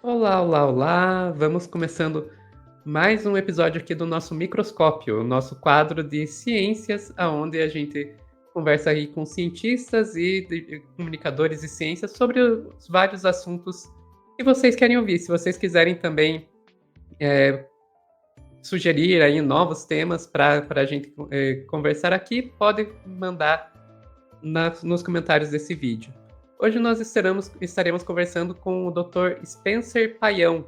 Olá, olá, olá! Vamos começando mais um episódio aqui do nosso Microscópio, o nosso quadro de ciências, aonde a gente conversa aí com cientistas e comunicadores de ciências sobre os vários assuntos que vocês querem ouvir. Se vocês quiserem também sugerir aí novos temas para a gente conversar aqui, pode mandar nos comentários desse vídeo. Hoje nós estaremos conversando com o Dr. Spencer Paião,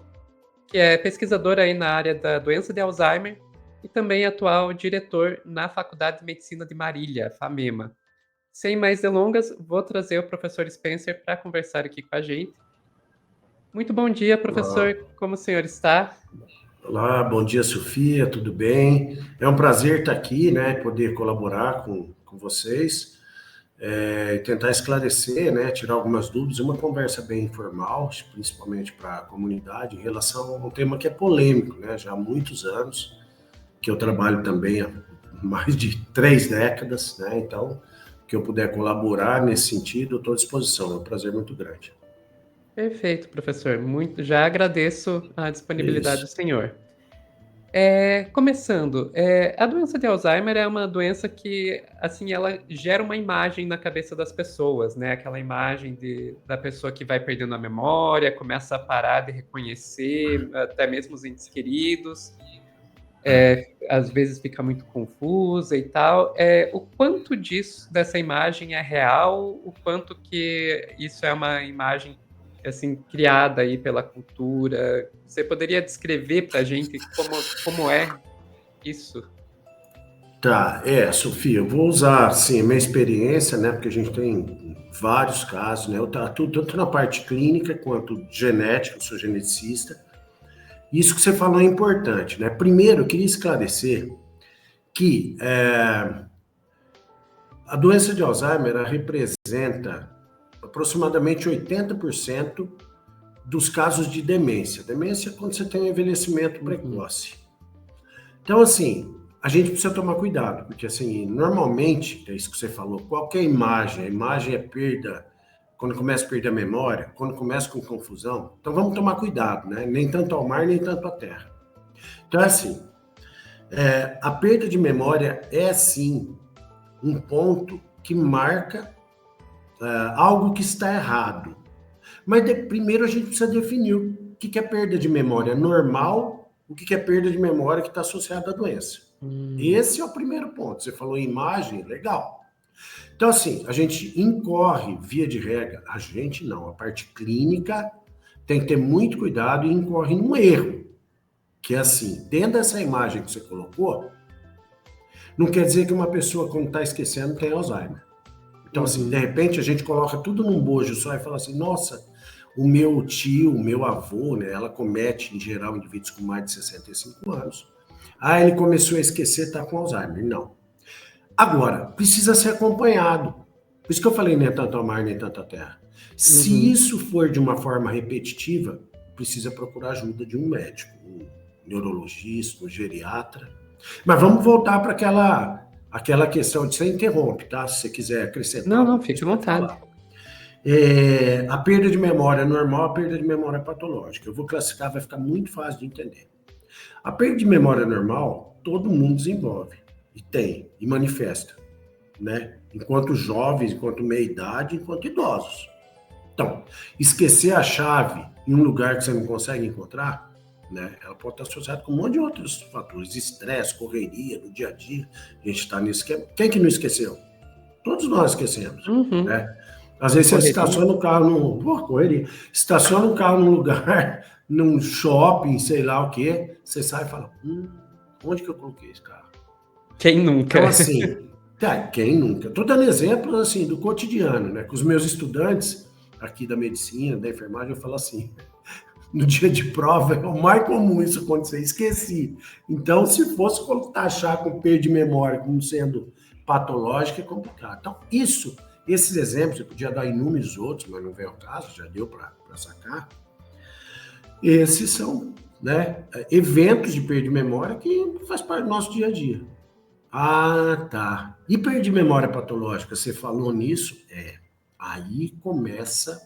que é pesquisador aí na área da doença de Alzheimer e também atual diretor na Faculdade de Medicina de Marília, FAMEMA. Sem mais delongas, vou trazer o professor Spencer para conversar aqui com a gente. Muito bom dia, Olá, professor. Como o senhor está? olá, bom dia, Sofia, tudo bem? É um prazer estar aqui, né, poder colaborar com vocês, tentar esclarecer, né, tirar algumas dúvidas, uma conversa bem informal, principalmente para a comunidade, em relação a um tema que é polêmico, né, já há muitos anos, que eu trabalho também há mais de 3 décadas, né, então, que eu puder colaborar nesse sentido, eu estou à disposição, é um prazer muito grande. Perfeito, professor. Já agradeço a É disponibilidade do isso. senhor. Começando, a doença de Alzheimer é uma doença que, assim, ela gera uma imagem na cabeça das pessoas, né? Aquela imagem da pessoa que vai perdendo a memória, começa a parar de reconhecer até mesmo os entes queridos, às vezes fica muito confusa e tal. O quanto dessa imagem é real, o quanto que isso é uma imagem, assim, criada aí pela cultura. Você poderia descrever para a gente como é isso? Tá, Sofia, eu vou usar, assim, a minha experiência, né, porque a gente tem vários casos, né, eu atuo tanto na parte clínica quanto genética, eu sou geneticista. Isso que você falou é importante, né? Primeiro, eu queria esclarecer que a doença de Alzheimer ela representa aproximadamente 80% dos casos de demência. Demência é quando você tem um envelhecimento Uhum. precoce. Então, assim, a gente precisa tomar cuidado, porque, assim, normalmente, é isso que você falou, qualquer imagem, a imagem é perda, quando começa a perder a memória, quando começa com confusão, então vamos tomar cuidado, né? Nem tanto ao mar, nem tanto à terra. Então, é assim, a perda de memória é, sim, um ponto que marca algo que está errado. Mas primeiro a gente precisa definir o que é perda de memória normal, o que é perda de memória que está associada à doença. Hum. Esse é o primeiro ponto. Você falou em imagem, legal. Então, assim, a gente incorre, via de regra, a gente não, a parte clínica tem que ter muito cuidado e incorre num erro, que é assim, dentro dessa imagem que você colocou, não quer dizer que uma pessoa, quando está esquecendo, tem Alzheimer. Então, assim, de Uhum. repente a gente coloca tudo num bojo só e fala assim, nossa, o meu tio, o meu avô, né, ela comete, em geral, indivíduos com mais de 65 anos. Ah, ele começou a esquecer, está com Alzheimer. Não. Agora, precisa ser acompanhado. Por isso que eu falei nem tanto ao mar, nem tanto à terra. Se Uhum. isso for de uma forma repetitiva, precisa procurar ajuda de um médico, um neurologista, um geriatra. Mas vamos voltar para aquela questão de você interrompe, tá? Se você quiser acrescentar Não, não, alguma fique coisa, à pode vontade. falar. A perda de memória normal, a perda de memória patológica. Eu vou classificar, vai ficar muito fácil de entender. A perda de memória normal, todo mundo desenvolve e tem e manifesta, né? Enquanto jovens, enquanto meia-idade, enquanto idosos. Então, esquecer a chave em um lugar que você não consegue encontrar, né? Ela pode estar associada com um monte de outros fatores, estresse, correria do dia a dia. A gente está nisso. Quem que não esqueceu? Todos nós esquecemos, Uhum. né? Às vezes você Correria. estaciona o carro correria. Estaciona o carro num lugar, num shopping, sei lá o quê, você sai e fala, onde que eu coloquei esse carro? Quem nunca? Então, assim, quem nunca? Estou dando exemplos, assim, do cotidiano, né? Com os meus estudantes aqui da medicina, da enfermagem, eu falo assim, no dia de prova é o mais comum isso acontecer, esqueci. Então, se fosse taxar com perda de memória como sendo patológica, é complicado. Então, esses exemplos, eu podia dar inúmeros outros, mas não vem ao caso, já deu para sacar. Esses são, né, eventos de perda de memória que faz parte do nosso dia a dia. Ah, tá. E perda de memória patológica, você falou nisso? Aí começa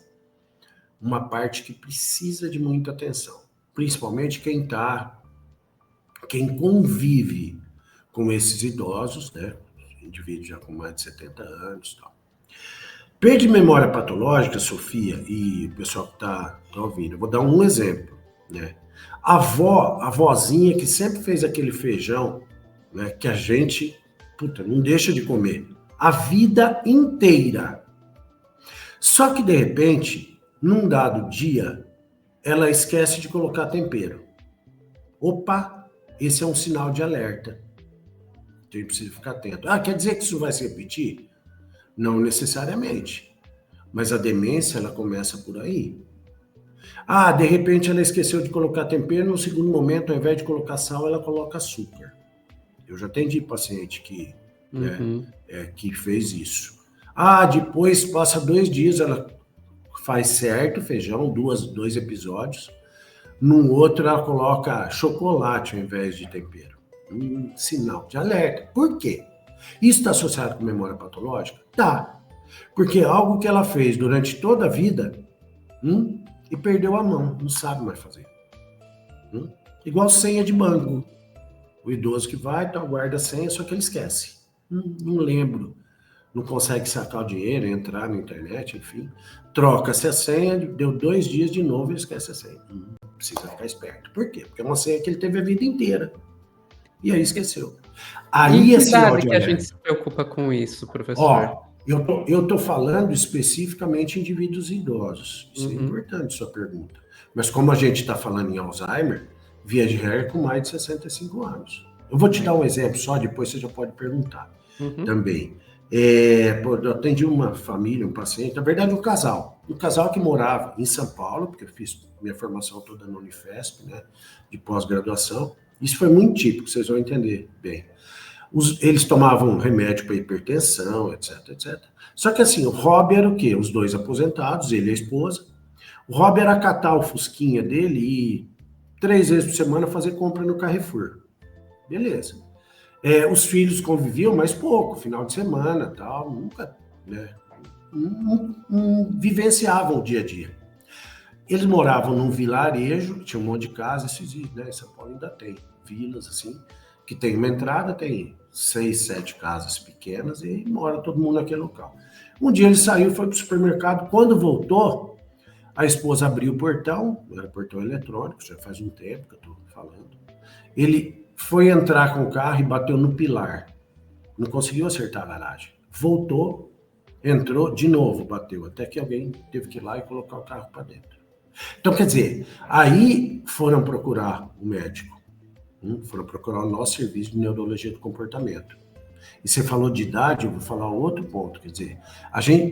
uma parte que precisa de muita atenção, principalmente quem convive com esses idosos, né? Indivíduos já com mais de 70 anos e tal. Perda de memória patológica, Sofia, e o pessoal que está ouvindo, eu vou dar um exemplo, né? A vozinha que sempre fez aquele feijão, né, que a gente, não deixa de comer a vida inteira. Só que, de repente, num dado dia, ela esquece de colocar tempero. Opa, esse é um sinal de alerta. A gente precisa ficar atento. Quer dizer que isso vai se repetir? Não necessariamente. Mas a demência, ela começa por aí. De repente ela esqueceu de colocar tempero, no segundo momento, ao invés de colocar sal, ela coloca açúcar. Eu já atendi paciente que fez isso. Depois passa 2 dias, ela faz certo feijão, dois episódios. Num outro, ela coloca chocolate ao invés de tempero. Um sinal de alerta. Por quê? Isso está associado com memória patológica? Tá. Porque é algo que ela fez durante toda a vida e perdeu a mão, não sabe mais fazer. Igual senha de banco. O idoso que vai, guarda a senha, só que ele esquece. Não lembro. Não consegue sacar o dinheiro, entrar na internet, enfim. Troca-se a senha, deu 2 dias de novo e esquece a senha. Precisa ficar esperto. Por quê? Porque é uma senha que ele teve a vida inteira. E aí esqueceu. Aí é sinal de que a gente se preocupa com isso, professor? Eu estou falando especificamente em indivíduos idosos. Isso é importante, sua pergunta. Mas como a gente está falando em Alzheimer, via de regra com mais de 65 anos. Eu vou te dar um exemplo só, depois você já pode perguntar também. Eu atendi uma família, um paciente, na verdade um casal que morava em São Paulo, porque eu fiz minha formação toda na Unifesp, né, de pós-graduação. Isso foi muito típico, vocês vão entender bem. Eles tomavam remédio para hipertensão, etc, etc. Só que assim, o hobby era o quê? Os 2 aposentados, ele e a esposa. O hobby era catar o fusquinha dele e 3 vezes por semana fazer compra no Carrefour. Beleza. Os filhos conviviam, mas pouco, final de semana, tal, nunca, né, não vivenciavam o dia a dia. Eles moravam num vilarejo, tinha um monte de casas, né, em São Paulo ainda tem vilas assim, que tem uma entrada, tem 6, 7 casas pequenas e mora todo mundo naquele local. Um dia ele saiu, foi para o supermercado, quando voltou, a esposa abriu o portão, era portão eletrônico, já faz um tempo que eu estou falando. Ele foi entrar com o carro e bateu no pilar. Não conseguiu acertar a garagem. Voltou, entrou, de novo bateu, até que alguém teve que ir lá e colocar o carro para dentro. Então, quer dizer, aí foram procurar o médico. Foram procurar o nosso serviço de neurologia do comportamento. E você falou de idade, eu vou falar outro ponto, quer dizer,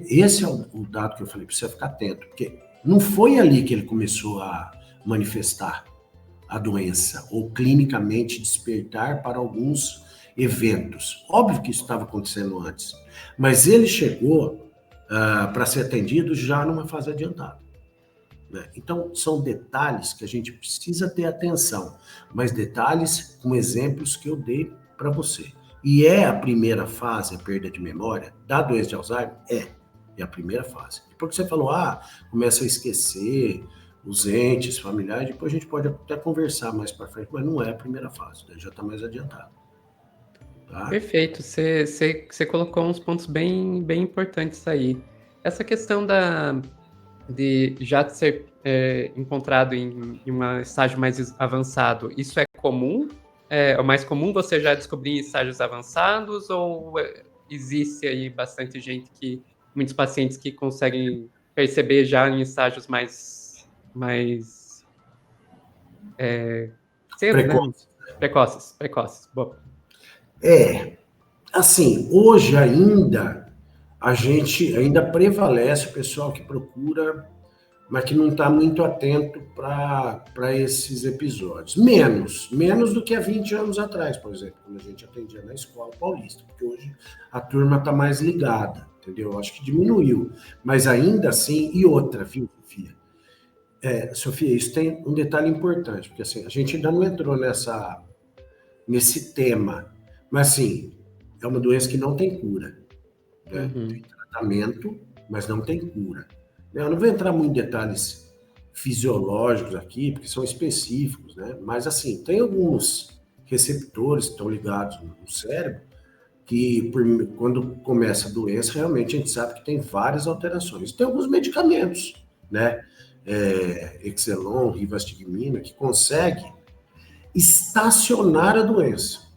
esse é o dado que eu falei, precisa ficar atento, porque não foi ali que ele começou a manifestar a doença, ou clinicamente despertar para alguns eventos. Óbvio que isso estava acontecendo antes, mas ele chegou para ser atendido já numa fase adiantada. Né? Então, são detalhes que a gente precisa ter atenção, mas detalhes com exemplos que eu dei para você. E é a primeira fase, a perda de memória da doença de Alzheimer? É a primeira fase. Porque você falou, começa a esquecer os entes familiares, depois a gente pode até conversar mais para frente, mas não é a primeira fase, já está mais adiantado. Tá? Perfeito, você colocou uns pontos bem, bem importantes aí. Essa questão de já ser encontrado em um estágio mais avançado, isso é comum? É mais comum você já descobrir em estágios avançados ou existe aí bastante gente muitos pacientes que conseguem perceber já em estágios mais cedo, Precoce. né? Precoces. Bom. Assim, hoje a gente ainda prevalece o pessoal que procura, mas que não está muito atento para esses episódios. Menos do que há 20 anos atrás, por exemplo, quando a gente atendia na Escola Paulista, porque hoje a turma está mais ligada, entendeu? Acho que diminuiu, mas ainda assim, e outra, viu, Sofia? Sofia, isso tem um detalhe importante, porque assim, a gente ainda não entrou nesse tema, mas assim, é uma doença que não tem cura, né? Tem tratamento, mas não tem cura. Eu não vou entrar muito em detalhes fisiológicos aqui, porque são específicos, né? Mas, assim, tem alguns receptores que estão ligados no cérebro que, quando começa a doença, realmente a gente sabe que tem várias alterações. Tem alguns medicamentos, né? Exelon, rivastigmina, que consegue estacionar a doença.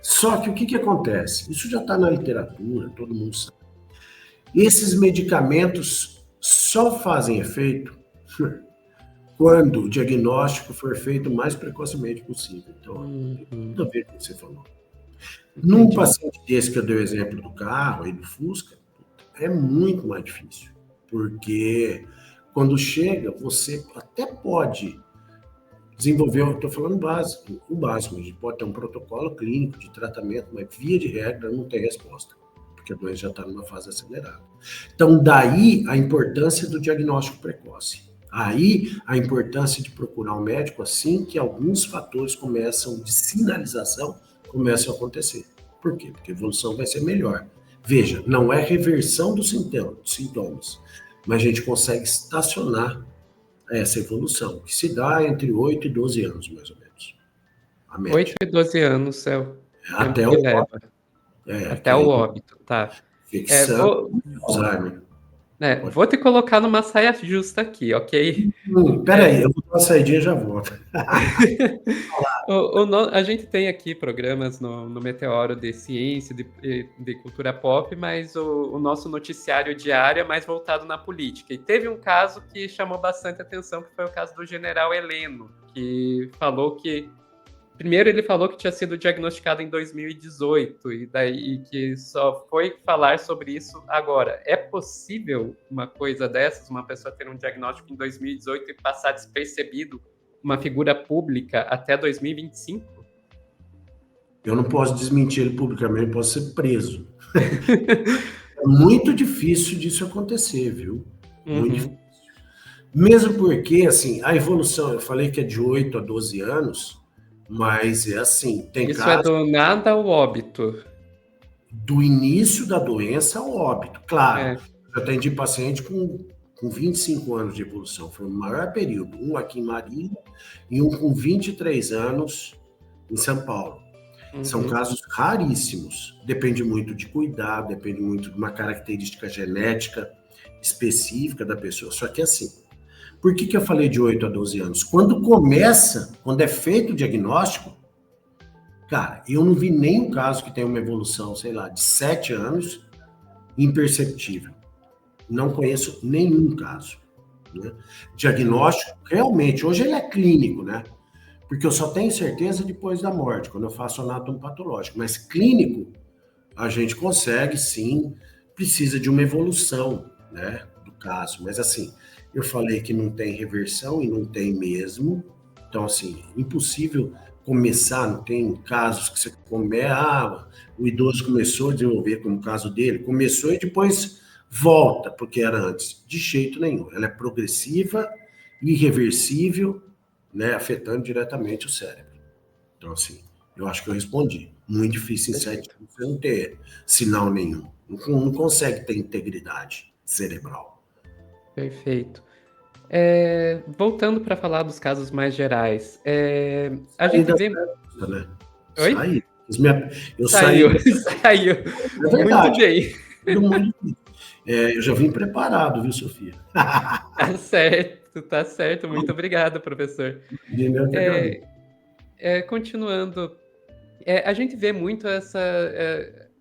Só que o que acontece? Isso já está na literatura, todo mundo sabe. Esses medicamentos só fazem efeito quando o diagnóstico for feito o mais precocemente possível. Então, tem tudo a ver com o que você falou. Num paciente desse que eu dei o exemplo do carro e do Fusca, é muito mais difícil. Porque quando chega, você até pode desenvolver, eu estou falando o básico, a gente pode ter um protocolo clínico de tratamento, mas via de regra não tem resposta, porque a doença já está numa fase acelerada. Então, daí a importância do diagnóstico precoce. Aí a importância de procurar um médico assim que alguns fatores de sinalização começam a acontecer. Por quê? Porque a evolução vai ser melhor. Veja, não é reversão dos sintomas, mas a gente consegue estacionar essa evolução, que se dá entre 8 e 12 anos, mais ou menos. 8 e 12 anos é o tempo Até que o leva. que Até o aí, óbito, tá. infecção, Alzheimer. Vou te colocar numa saia justa aqui, ok? Peraí, eu vou dar uma saidinha e já volto. A gente tem aqui programas no Meteoro de ciência, de cultura pop, mas o nosso noticiário diário é mais voltado na política. E teve um caso que chamou bastante atenção, que foi o caso do general Heleno, que falou que... Primeiro ele falou que tinha sido diagnosticado em 2018 e daí que só foi falar sobre isso agora. É possível uma coisa dessas, uma pessoa ter um diagnóstico em 2018 e passar despercebido uma figura pública até 2025? Eu não posso desmentir ele publicamente, eu posso ser preso. É muito difícil disso acontecer, viu? Muito difícil. Mesmo porque, assim, a evolução, eu falei que é de 8 a 12 anos, mas é assim, tem Isso é do nada ao óbito. Do início da doença ao óbito. Claro, eu atendi paciente com 25 anos de evolução, foi o maior período. Um aqui em Marília e um com 23 anos em São Paulo. São casos raríssimos. Depende muito de cuidado, depende muito de uma característica genética específica da pessoa. Só que assim, por que eu falei de 8 a 12 anos? Quando é feito o diagnóstico, cara, eu não vi nenhum caso que tenha uma evolução, sei lá, de 7 anos imperceptível. Não conheço nenhum caso. Né? Diagnóstico, realmente, hoje ele é clínico, né? Porque eu só tenho certeza depois da morte, quando eu faço anátomo patológico. Mas clínico, a gente consegue, sim, precisa de uma evolução, né, do caso. Mas, assim, eu falei que não tem reversão e não tem mesmo. Então, assim, impossível começar, não tem casos que você o idoso começou a desenvolver, como o caso dele, começou e depois volta, porque era antes. De jeito nenhum. Ela é progressiva, irreversível, né, afetando diretamente o cérebro. Então, assim, eu acho que eu respondi. Muito difícil em 7 anos você não ter sinal nenhum. Não consegue ter integridade cerebral. Perfeito. Voltando para falar dos casos mais gerais, a Saí gente vê... né? Oi? Saí. Eu Saiu. É verdade. Muito bem. Eu já vim preparado, viu, Sofia? Tá certo. Muito obrigado, professor. Continuando, a gente vê muito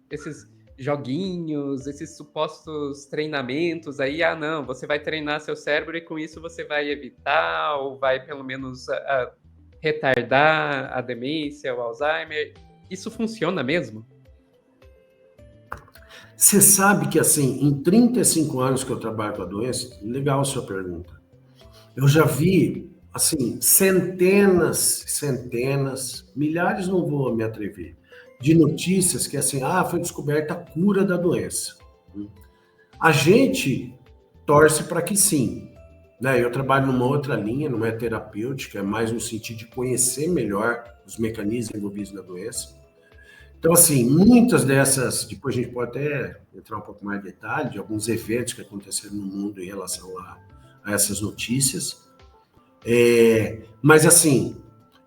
esses joguinhos, esses supostos treinamentos aí, não, você vai treinar seu cérebro e com isso você vai evitar ou vai pelo menos retardar a demência, o Alzheimer. Isso funciona mesmo? Você sabe que, assim, em 35 anos que eu trabalho com a doença, legal a sua pergunta, eu já vi, assim, centenas, milhares, não vou me atrever, de notícias que, assim, foi descoberta a cura da doença. A gente torce para que sim, né? Eu trabalho numa outra linha, não é terapêutica, é mais no sentido de conhecer melhor os mecanismos envolvidos na doença. Então, assim, muitas dessas, depois a gente pode até entrar um pouco mais em detalhe de alguns eventos que aconteceram no mundo em relação a essas notícias. Mas, assim,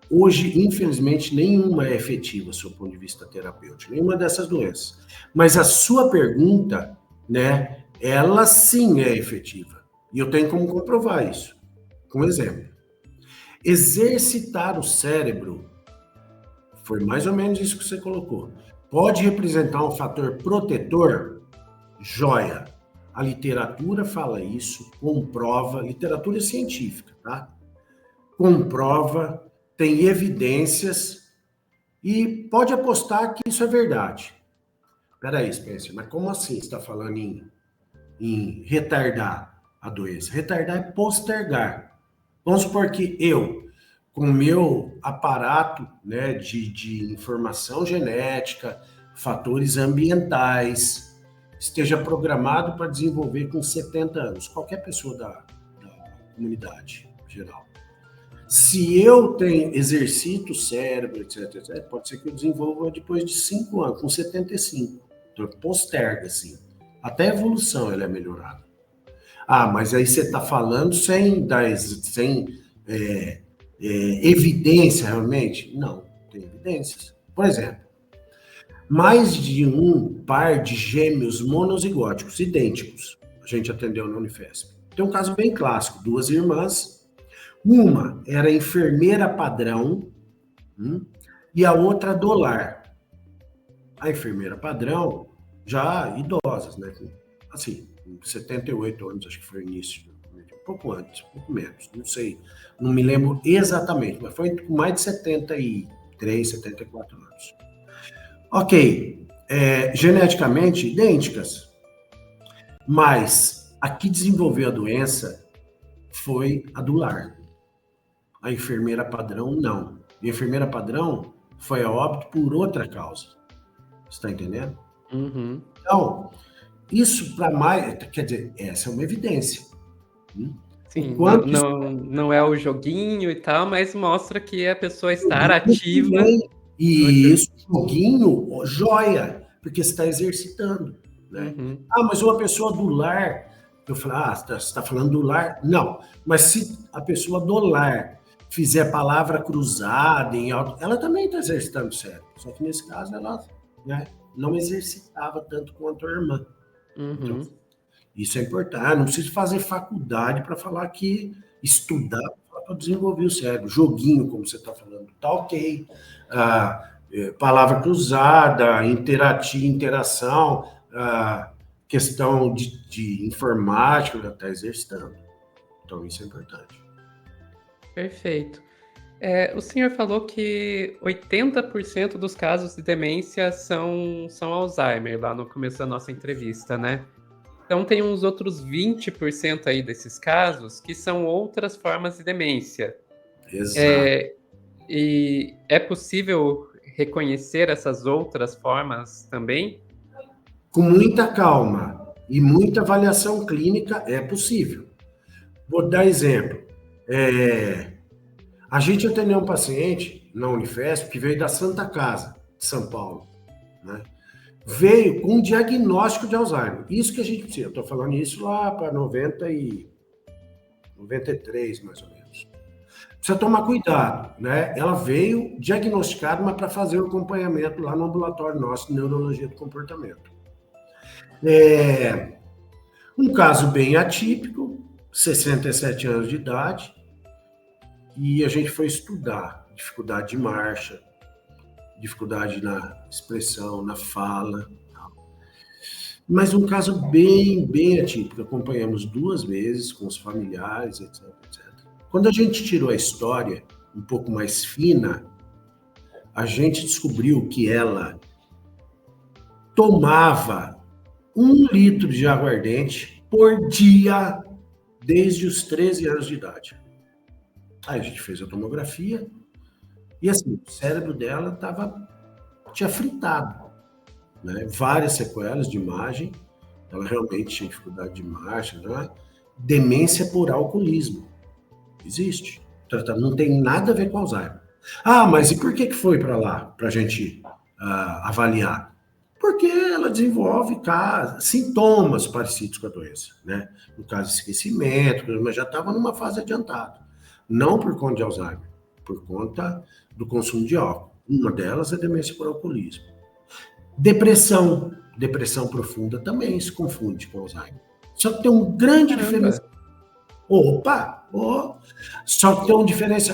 hoje, infelizmente, nenhuma é efetiva, do seu ponto de vista terapêutico, nenhuma dessas doenças. Mas a sua pergunta, né, ela sim é efetiva. E eu tenho como comprovar isso. Com um exemplo. Exercitar o cérebro, foi mais ou menos isso que você colocou, pode representar um fator protetor? Joia. A literatura fala isso, comprova, literatura científica, tá? Comprova, tem evidências e pode apostar que isso é verdade. Peraí, Spencer, mas como assim você está falando em retardar a doença? Retardar é postergar. Vamos supor que eu, com o meu aparato, né, de informação genética, fatores ambientais, esteja programado para desenvolver com 70 anos, qualquer pessoa da comunidade geral. Se eu exercito o cérebro, etc, etc, pode ser que eu desenvolva depois de 5 anos, com 75. Então, posterga, assim. Até a evolução ela é melhorada. Ah, mas aí você está falando sem evidência realmente? Não, tem evidências. Por exemplo, mais de um par de gêmeos monozigóticos idênticos, a gente atendeu na Unifesp. Tem um caso bem clássico, duas irmãs, uma era enfermeira padrão e a outra do lar. A enfermeira padrão, já idosas, né? Assim, 78 anos, acho que foi o início, um pouco antes, um pouco menos, não sei, não me lembro exatamente, mas foi com mais de 73, 74 anos. Ok, geneticamente idênticas, mas a que desenvolveu a doença foi a do lar. A enfermeira padrão, não. A enfermeira padrão foi a óbito por outra causa. Você está entendendo? Uhum. Então, isso para mais, quer dizer, essa é uma evidência. Sim, não é o joguinho e tal, mas mostra que a pessoa estar ativa. E isso, joguinho, joia, porque você está exercitando. Né? Uhum. Ah, mas uma pessoa do lar, eu falo, você está falando do lar? Não, mas se a pessoa do lar fizer palavra cruzada, ela também está exercitando o cérebro. Só que nesse caso ela, né, não exercitava tanto quanto a irmã. Uhum. Então, isso é importante. Não precisa fazer faculdade para falar que estudar para desenvolver o cérebro. Joguinho, como você está falando, tá ok. Palavra cruzada, interação, questão de informática, já está exercitando. Então, isso é importante. Perfeito. O senhor falou que 80% dos casos de demência são Alzheimer, lá no começo da nossa entrevista, né? Então tem uns outros 20% aí desses casos que são outras formas de demência. Exato. E é possível reconhecer essas outras formas também? Com muita calma e muita avaliação clínica é possível. Vou dar exemplo. A gente atendeu um paciente na Unifesp que veio da Santa Casa, de São Paulo, né? Veio com um diagnóstico de Alzheimer. Isso que a gente precisa. Eu estou falando isso lá para 93, mais ou menos. Precisa tomar cuidado, né? Ela veio diagnosticada, mas para fazer o acompanhamento lá no ambulatório nosso de neurologia do comportamento. Um caso bem atípico, 67 anos de idade, e a gente foi estudar dificuldade de marcha, dificuldade na expressão, na fala. Mas um caso bem, bem atípico. Acompanhamos 2 vezes com os familiares, etc, etc. Quando a gente tirou a história um pouco mais fina, a gente descobriu que ela tomava 1 litro de aguardente por dia desde os 13 anos de idade. Aí a gente fez a tomografia e assim, o cérebro dela tinha fritado, né? Várias sequelas de imagem, ela realmente tinha dificuldade de marcha, né? Demência por alcoolismo, existe. Não tem nada a ver com Alzheimer. Ah, mas e por que foi para lá? Para a gente avaliar? Porque ela desenvolve sintomas parecidos com a doença, né? No caso, esquecimento, mas já estava numa fase adiantada. Não por conta de Alzheimer, por conta do consumo de álcool. Uma delas é demência por alcoolismo. Depressão profunda também se confunde com Alzheimer. Só que tem um grande diferencial. Só que tem uma diferença.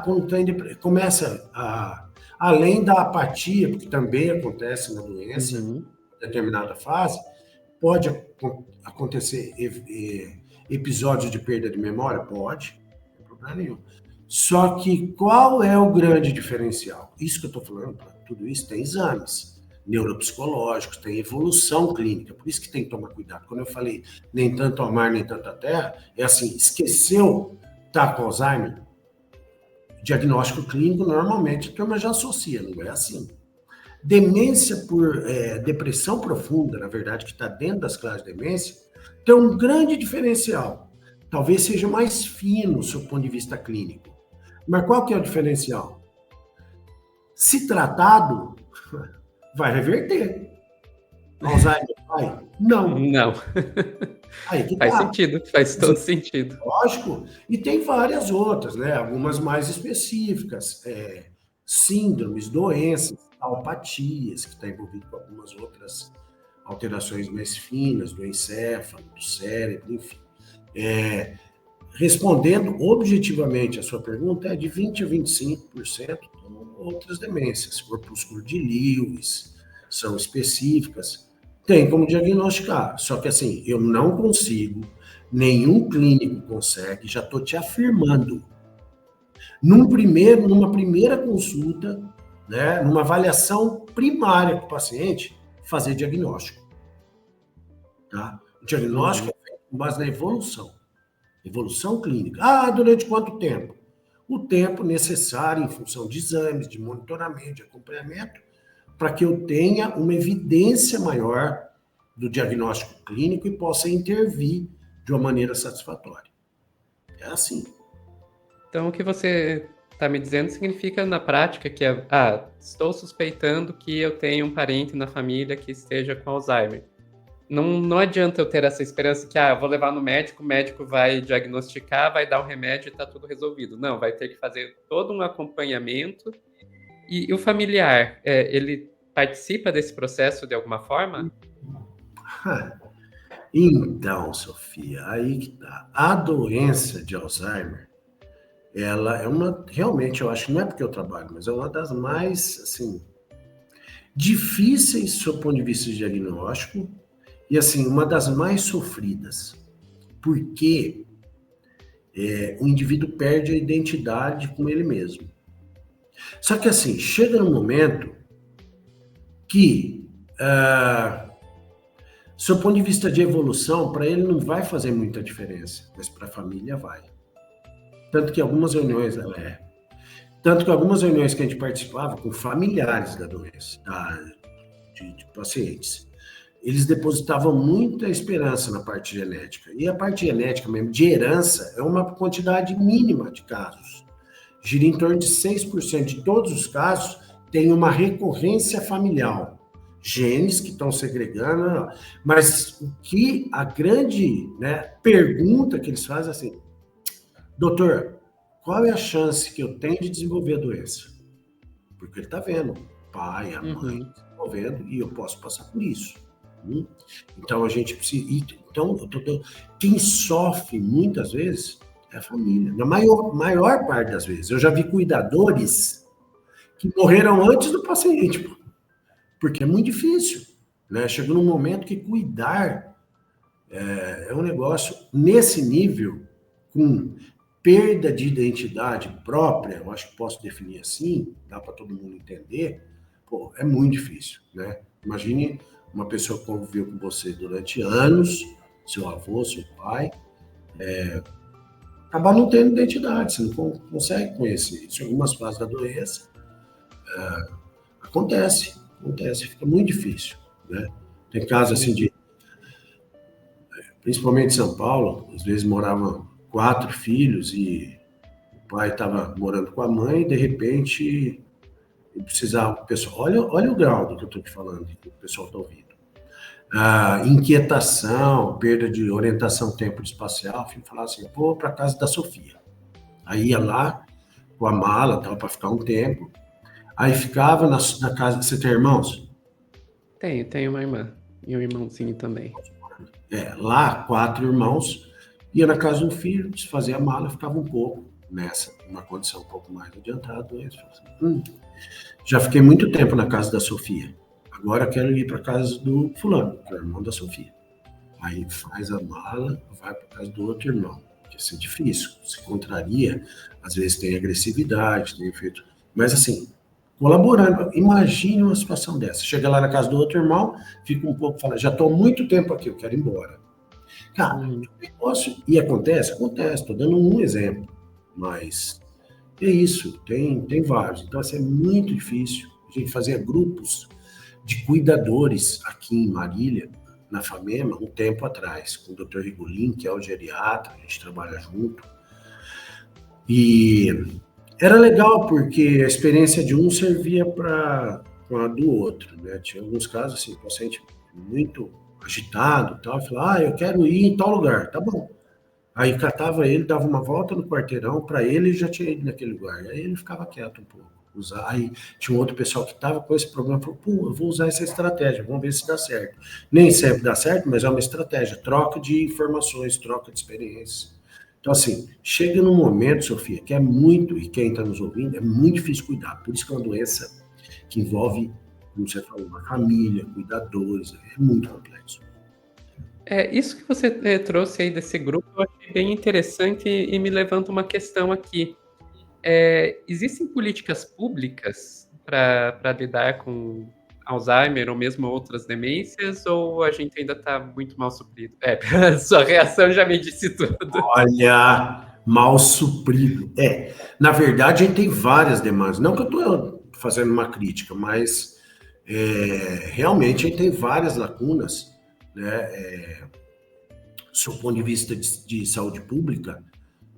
Quando começa além da apatia, porque também acontece na doença, em determinada fase, pode acontecer episódios de perda de memória? Pode, não tem problema nenhum. Só que qual é o grande diferencial? Isso que eu estou falando, tudo isso tem exames neuropsicológicos, tem evolução clínica, por isso que tem que tomar cuidado. Quando eu falei nem tanto ao mar, nem tanto à terra, é assim, esqueceu, tá com Alzheimer? Diagnóstico clínico, normalmente, a turma já associa, não é assim. Demência por depressão profunda, na verdade, que está dentro das classes de demência, tem um grande diferencial. Talvez seja mais fino, do seu ponto de vista clínico. Mas qual que é o diferencial? Se tratado, vai reverter. Alzheimer vai? Não. Não. Aí que faz sentido, faz todo sentido. Lógico. E tem várias outras, né? Algumas mais específicas. Síndromes, doenças, alopatias, que está envolvido com algumas outras alterações mais finas do encéfalo, do cérebro, enfim. Respondendo objetivamente a sua pergunta, é de 20% a 25% outras demências. Corpúsculo de Lewis, são específicas, tem como diagnosticar. Só que assim, eu não consigo, nenhum clínico consegue, já estou te afirmando. Numa primeira consulta, né, numa avaliação primária com o paciente, fazer diagnóstico. Tá? O diagnóstico é feito com base na evolução clínica. Durante quanto tempo? O tempo necessário em função de exames, de monitoramento, de acompanhamento, para que eu tenha uma evidência maior do diagnóstico clínico e possa intervir de uma maneira satisfatória. É assim. Então, o que você está me dizendo significa, na prática, que estou suspeitando que eu tenho um parente na família que esteja com Alzheimer. Não adianta eu ter essa esperança que, eu vou levar no médico, o médico vai diagnosticar, vai dar um remédio e está tudo resolvido. Não, vai ter que fazer todo um acompanhamento. E o familiar, ele participa desse processo de alguma forma? Então, Sofia, aí que tá. A doença de Alzheimer, ela é realmente, eu acho que não é porque eu trabalho, mas é uma das mais, assim, difíceis do seu ponto de vista de diagnóstico e, assim, uma das mais sofridas. Porque o indivíduo perde a identidade com ele mesmo. Só que, assim, chega num momento que, do seu ponto de vista de evolução, para ele não vai fazer muita diferença, mas para a família vai. Tanto que algumas reuniões que a gente participava com familiares da doença, de pacientes, eles depositavam muita esperança na parte genética. E a parte genética mesmo, de herança, é uma quantidade mínima de casos. Gira em torno de 6% de todos os casos tem uma recorrência familiar. Genes que estão segregando, mas o que a grande pergunta que eles fazem é assim: doutor, qual é a chance que eu tenho de desenvolver a doença? Porque ele está vendo, o pai, a mãe desenvolvendo, e eu posso passar por isso. Então a gente precisa. Então, quem sofre muitas vezes é a família. Na maior parte das vezes. Eu já vi cuidadores que morreram antes do paciente, porque é muito difícil. Né? Chega num momento que cuidar é um negócio nesse nível, com perda de identidade própria, eu acho que posso definir assim, dá para todo mundo entender, é muito difícil. Né? Imagine uma pessoa que conviveu com você durante anos, seu avô, seu pai, acabar não tendo identidade, você não consegue conhecer isso. Em algumas fases da doença, acontece, fica muito difícil. Né? Tem casos assim principalmente em São Paulo, às vezes moravam 4 filhos e o pai estava morando com a mãe e de repente precisava, pessoal, olha o grau do que eu estou te falando, que o pessoal está ouvindo. Inquietação, perda de orientação tempo espacial, filho falava assim, vou para casa da Sofia. Aí ia lá com a mala, tal, para ficar um tempo. Aí ficava na casa. Você tem irmãos? Tenho uma irmã e um irmãozinho também. Lá, 4 irmãos, ia na casa do filho, desfazia a mala, ficava um pouco uma condição um pouco mais adiantada. Já fiquei muito tempo na casa da Sofia. Agora quero ir para casa do fulano, que é o irmão da Sofia. Aí faz a mala, vai para casa do outro irmão. Que isso é difícil, se contraria, às vezes tem agressividade, tem efeito. Mas assim, colaborando, imagine uma situação dessa. Chega lá na casa do outro irmão, fica um pouco, fala, já estou há muito tempo aqui, eu quero ir embora. Cara, negócio, e acontece, estou dando um exemplo, mas é isso, tem vários. Então, assim, é muito difícil. A gente fazia grupos de cuidadores aqui em Marília, na FAMEMA, um tempo atrás, com o Dr. Rigolin, que é o geriatra, a gente trabalha junto. E era legal, porque a experiência de um servia para a do outro, né? Tinha alguns casos, assim, paciente muito agitado, tal, e falava, eu quero ir em tal lugar, tá bom. Aí catava ele, dava uma volta no quarteirão, para ele já tinha ido naquele lugar. Aí ele ficava quieto um pouco. Aí tinha um outro pessoal que estava com esse problema, falou, eu vou usar essa estratégia, vamos ver se dá certo. Nem sempre dá certo, mas é uma estratégia, troca de informações, troca de experiências. Então, assim, chega num momento, Sofia, que é muito, e quem está nos ouvindo, é muito difícil cuidar. Por isso que é uma doença que envolve, como você falou, uma família, cuidadores, é muito complexo. Isso que você trouxe aí desse grupo, eu achei bem interessante e me levanta uma questão aqui. Existem políticas públicas para lidar com Alzheimer ou mesmo outras demências, ou a gente ainda está muito mal suprido? Sua reação já me disse tudo. Olha, mal suprido. Na verdade, a gente tem várias demandas. Não que eu estou fazendo uma crítica, mas realmente a gente tem várias lacunas, né, do ponto de vista de saúde pública,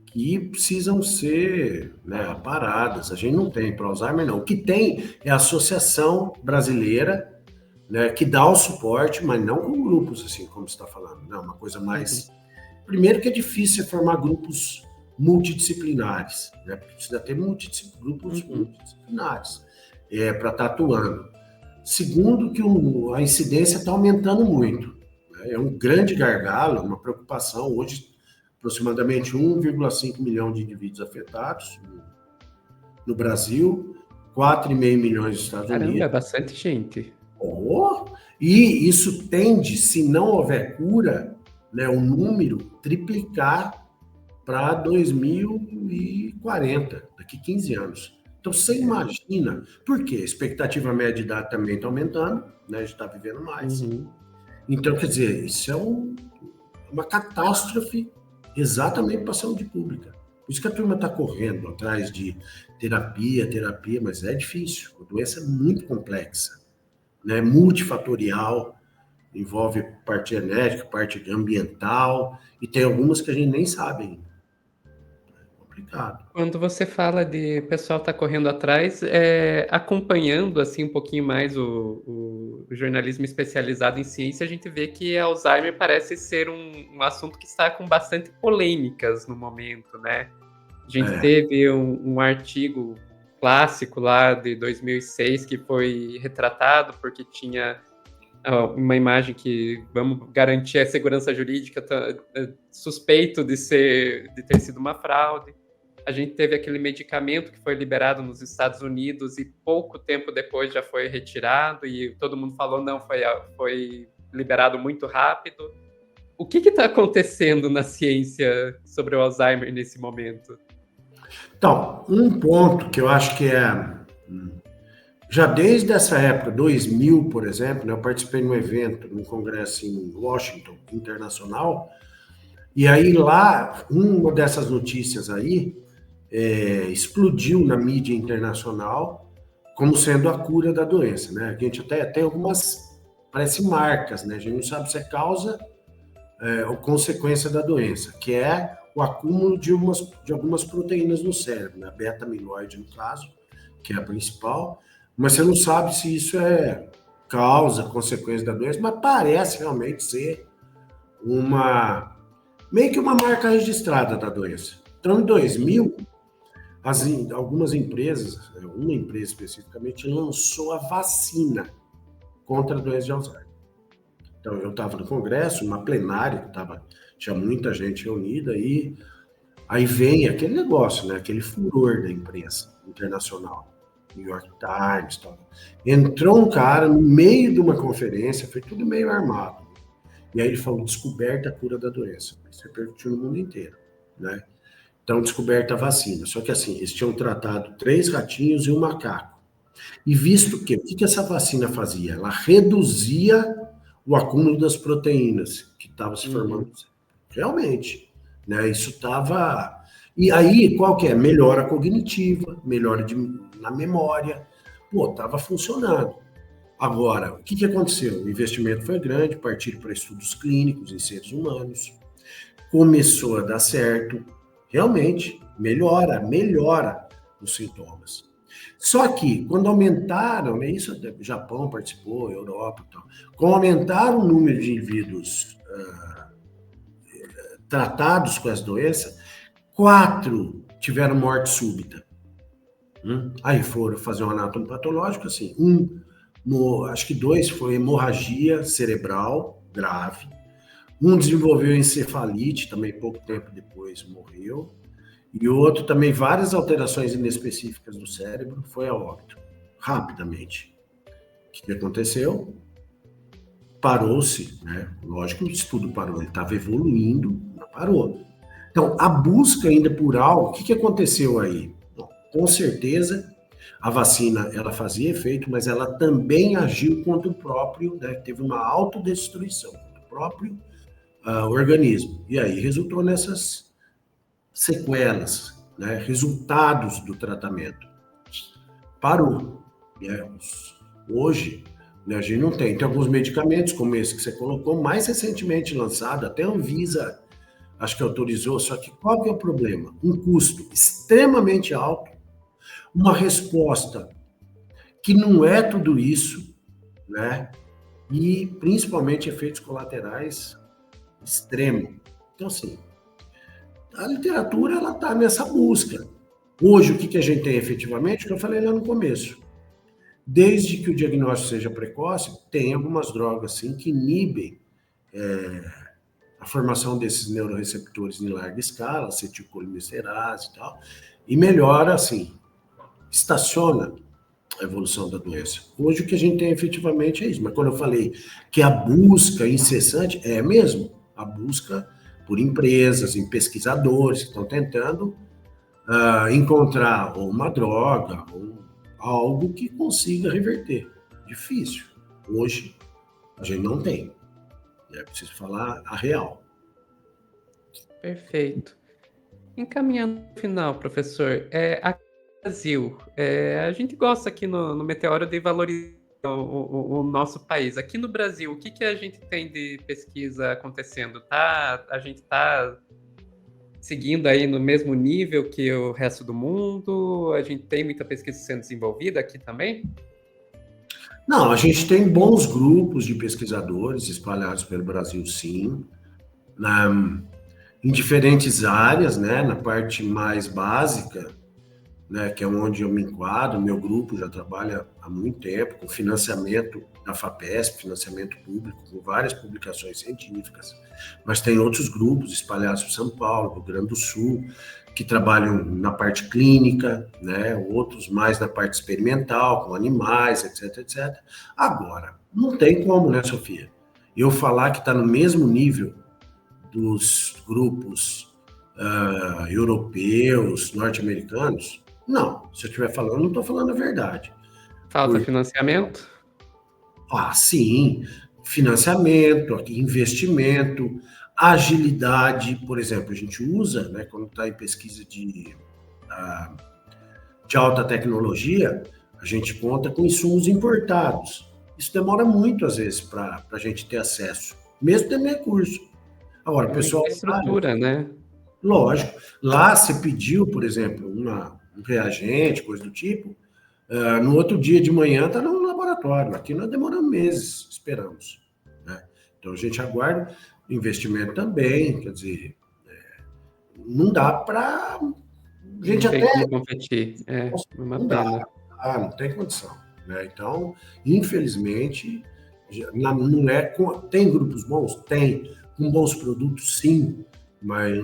que precisam ser, né, aparadas. A gente não tem para Alzheimer, não. O que tem é a Associação Brasileira, né, que dá o suporte, mas não com grupos, assim, como você está falando. Não, uma coisa mais... Primeiro que é difícil formar grupos multidisciplinares, né, porque precisa ter grupos multidisciplinares para estar atuando. Segundo que a incidência está aumentando muito. Né, é um grande gargalo, uma preocupação. Hoje, aproximadamente 1,5 milhão de indivíduos afetados no Brasil, 4,5 milhões nos Estados Unidos. Caramba, é bastante gente. E isso tende, se não houver cura, né, o número triplicar para 2040, daqui 15 anos. Então, você imagina, por quê? A expectativa média de idade também está aumentando, né, a gente está vivendo mais. Então, quer dizer, isso é uma catástrofe exatamente para a saúde pública. Por isso que a turma está correndo atrás de terapia, mas é difícil. A doença é muito complexa, né? Multifatorial, envolve parte genética, parte ambiental, e tem algumas que a gente nem sabe ainda. É complicado. Quando você fala de pessoal estar correndo atrás, acompanhando assim um pouquinho mais o jornalismo especializado em ciência, a gente vê que Alzheimer parece ser um assunto que está com bastante polêmicas no momento, né? A gente teve um artigo clássico lá de 2006 que foi retratado porque tinha uma imagem que, vamos garantir a segurança jurídica, suspeito de ter sido uma fraude. A gente teve aquele medicamento que foi liberado nos Estados Unidos e pouco tempo depois já foi retirado e todo mundo falou, não, foi liberado muito rápido. O que está acontecendo na ciência sobre o Alzheimer nesse momento? Então, um ponto que eu acho que já desde essa época, 2000, por exemplo, né, eu participei de um evento, num congresso em Washington, internacional, e aí lá, uma dessas notícias aí, explodiu na mídia internacional como sendo a cura da doença, né? A gente até tem algumas, parece marcas, né? A gente não sabe se é causa ou consequência da doença, que é o acúmulo de algumas proteínas no cérebro, né? Beta-amiloide, no caso, que é a principal, mas você não sabe se isso é causa, consequência da doença, mas parece realmente ser uma meio que uma marca registrada da doença. Então, em 2000, algumas empresas, uma empresa especificamente, lançou a vacina contra a doença de Alzheimer. Então, eu estava no congresso, uma plenária, tinha muita gente reunida, e aí vem aquele negócio, né? Aquele furor da imprensa internacional. New York Times, tal. Entrou um cara no meio de uma conferência, foi tudo meio armado. E aí ele falou, descoberta a cura da doença. Isso repercutiu no mundo inteiro, né? Então, descoberta a vacina. Só que assim, eles tinham tratado 3 ratinhos e um macaco. E visto que, o que essa vacina fazia? Ela reduzia o acúmulo das proteínas que estava se formando. Realmente, né? Isso estava... E aí, qual que é? Melhora cognitiva, na memória. Pô, estava funcionando. Agora, o que aconteceu? O investimento foi grande, partiram para estudos clínicos em seres humanos, começou a dar certo, realmente, melhora os sintomas. Só que, quando aumentaram, né, isso o Japão participou, Europa e tal, quando aumentaram o número de indivíduos tratados com essa doença, 4 tiveram morte súbita. Aí foram fazer um anátomo patológico, assim, acho que 2 foi hemorragia cerebral grave, um desenvolveu encefalite, também pouco tempo depois morreu, e o outro também várias alterações inespecíficas do cérebro, foi a óbito, rapidamente. O que aconteceu? Parou-se, né? Lógico que o estudo parou, ele estava evoluindo, mas parou. Então, a busca ainda por algo, o que aconteceu aí? Bom, com certeza, a vacina, ela fazia efeito, mas ela também agiu contra o próprio, né? Teve uma autodestruição contra o próprio organismo. E aí resultou nessas sequelas, né? Resultados do tratamento. Parou. Né? Hoje, né, a gente não tem. Tem alguns medicamentos, como esse que você colocou, mais recentemente lançado, até a Anvisa acho que autorizou, só que qual que é o problema? Um custo extremamente alto, uma resposta que não é tudo isso, né? E principalmente efeitos colaterais extremos. Então, assim, a literatura ela está nessa busca. Hoje, o que a gente tem efetivamente, que eu falei lá no começo, desde que o diagnóstico seja precoce, tem algumas drogas, sim, que inibem a formação desses neuroreceptores em larga escala, acetilcolinesterase e tal, e melhora, assim, estaciona a evolução da doença. Hoje o que a gente tem efetivamente é isso, mas quando eu falei que a busca incessante, é mesmo, a busca por empresas, em pesquisadores que estão tentando encontrar uma droga, ou algo que consiga reverter. Difícil. Hoje a gente não tem. É preciso falar a real. Perfeito. Encaminhando no final, professor, aqui no Brasil, a gente gosta aqui no Meteoro de valorizar o nosso país. Aqui no Brasil, o que a gente tem de pesquisa acontecendo? A gente está seguindo aí no mesmo nível que o resto do mundo? A gente tem muita pesquisa sendo desenvolvida aqui também? Não, a gente tem bons grupos de pesquisadores espalhados pelo Brasil, sim, em diferentes áreas, né? Na parte mais básica, né? Que é onde eu me enquadro, meu grupo já trabalha há muito tempo com financiamento da FAPESP, financiamento público, com várias publicações científicas, mas tem outros grupos espalhados por São Paulo, Rio Grande do Sul, que trabalham na parte clínica, né? Outros mais na parte experimental, com animais, etc, etc. Agora, não tem como, né, Sofia? Eu falar que está no mesmo nível dos grupos europeus, norte-americanos, não. Se eu estiver falando, não estou falando a verdade. Falta financiamento? Sim. Financiamento, investimento, agilidade, por exemplo, a gente usa, né, quando está em pesquisa de alta tecnologia, a gente conta com insumos importados. Isso demora muito, às vezes, para a gente ter acesso, mesmo tendo recurso. Agora, o pessoal... Estrutura, né? Lógico. Lá, você pediu, por exemplo, um reagente, coisa do tipo, No outro dia de manhã está no laboratório. Aqui nós demoramos meses, esperamos. Né? Então a gente aguarda investimento também, quer dizer, não dá para. A Não gente tem até. como competir. É uma Não dá, pena. não tem condição. Né? Então, infelizmente, não é. Tem grupos bons? Tem. Com bons produtos, sim. Mas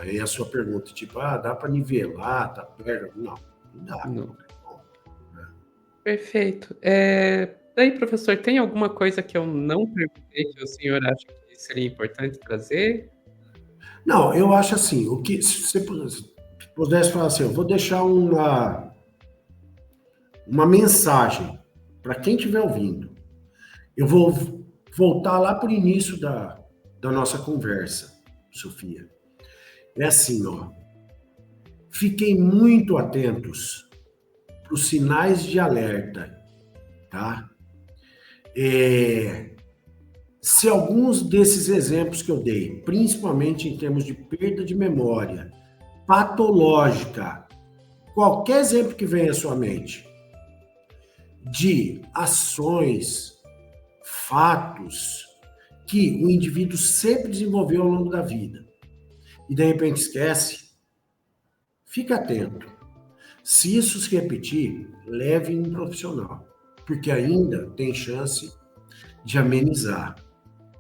aí a sua pergunta, tipo, dá para nivelar, tá perto? Não, não dá. Não. Bom, né? Perfeito. Daí, professor, tem alguma coisa que eu não perguntei que o senhor acha que seria importante trazer? Não, eu acho assim, o que se você pudesse falar assim, eu vou deixar uma mensagem para quem estiver ouvindo. Eu vou voltar lá para o início da nossa conversa, Sofia. É assim, ó. Fiquem muito atentos para os sinais de alerta, tá? Se alguns desses exemplos que eu dei, principalmente em termos de perda de memória, patológica, qualquer exemplo que venha à sua mente, de ações, fatos que o indivíduo sempre desenvolveu ao longo da vida e de repente esquece, fica atento. Se isso se repetir, leve um profissional, porque ainda tem chance de amenizar.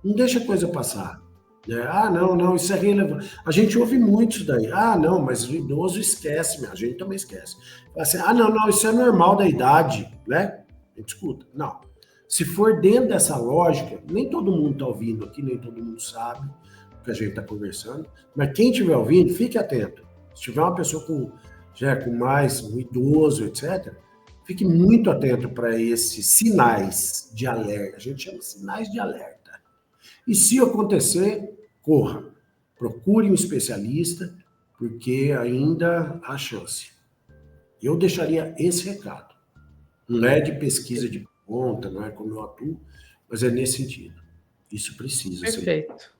Não deixa a coisa passar. Né? Não, não, isso é relevante. A gente ouve muito isso daí. Não, mas o idoso esquece, a gente também esquece. Assim, não, não, isso é normal da idade, né? A gente escuta. Não. Se for dentro dessa lógica, nem todo mundo está ouvindo aqui, nem todo mundo sabe o que a gente está conversando, mas quem estiver ouvindo, fique atento. Se tiver uma pessoa já com mais, um idoso, etc., fique muito atento para esses sinais de alerta. A gente chama de sinais de alerta. E se acontecer, corra. Procure um especialista, porque ainda há chance. Eu deixaria esse recado. Não é de pesquisa de ponta, não é como eu atuo, mas é nesse sentido. Isso precisa ser. Perfeito.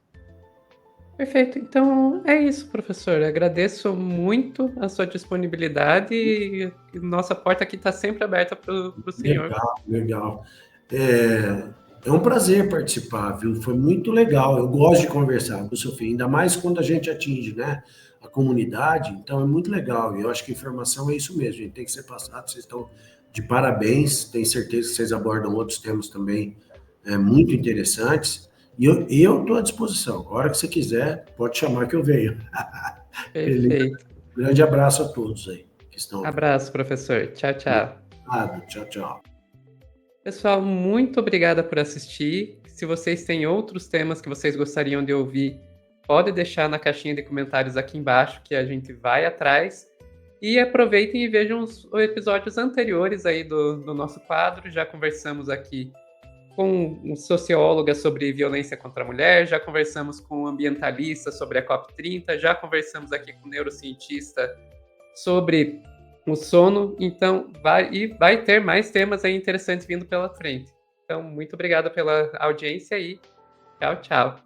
Perfeito. Então é isso, professor. Agradeço muito a sua disponibilidade e nossa porta aqui está sempre aberta para o senhor. Legal, legal. É um prazer participar, viu? Foi muito legal. Eu gosto de conversar com o Sofia, ainda mais quando a gente atinge, né, a comunidade. Então é muito legal. E eu acho que informação é isso mesmo. A gente tem que ser passado. Vocês estão de parabéns. Tenho certeza que vocês abordam outros temas também muito interessantes. E eu estou à disposição. A hora que você quiser, pode chamar que eu venho. Beleza? Perfeito. Grande abraço a todos aí que estão. Abraço, professor. Tchau, tchau. Tchau, tchau. Pessoal, muito obrigada por assistir. Se vocês têm outros temas que vocês gostariam de ouvir, pode deixar na caixinha de comentários aqui embaixo que a gente vai atrás. E aproveitem e vejam os episódios anteriores aí do nosso quadro. Já conversamos aqui com um socióloga sobre violência contra a mulher, já conversamos com um ambientalista sobre a COP30, já conversamos aqui com um neurocientista sobre o sono, então vai ter mais temas aí interessantes vindo pela frente. Então, muito obrigado pela audiência e tchau, tchau.